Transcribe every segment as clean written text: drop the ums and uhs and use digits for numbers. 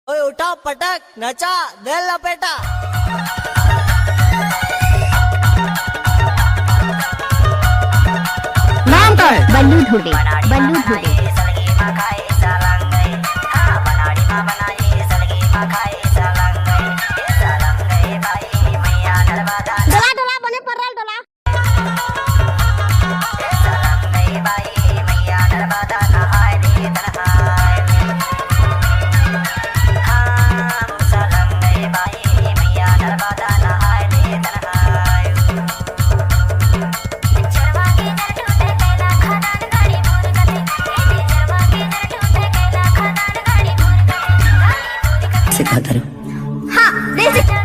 ओए उठा पटक नचा दे लपेटा। नाम क्या है? बल्लू धुले। बल्लू धुले। डोला डोला बने परल डोला। सिखाता रहो। हाँ देसी।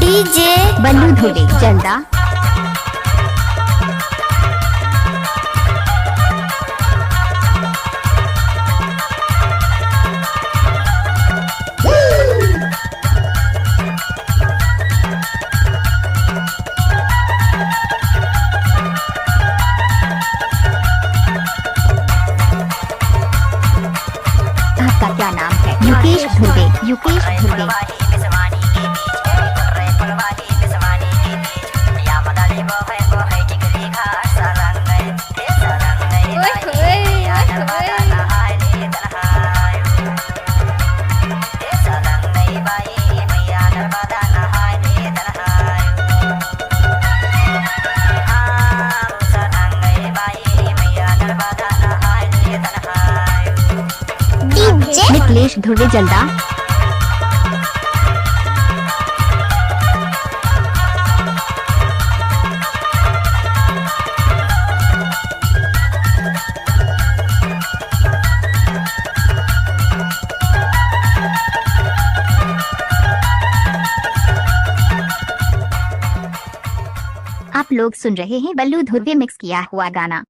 डीजे बल्लू धुले जल्दा। आपका क्या नाम है? युकेश धुले। युकेश धुले। निकलेश धुले जल्दा। आप लोग सुन रहे हैं बल्लू धुले मिक्स किया हुआ गाना।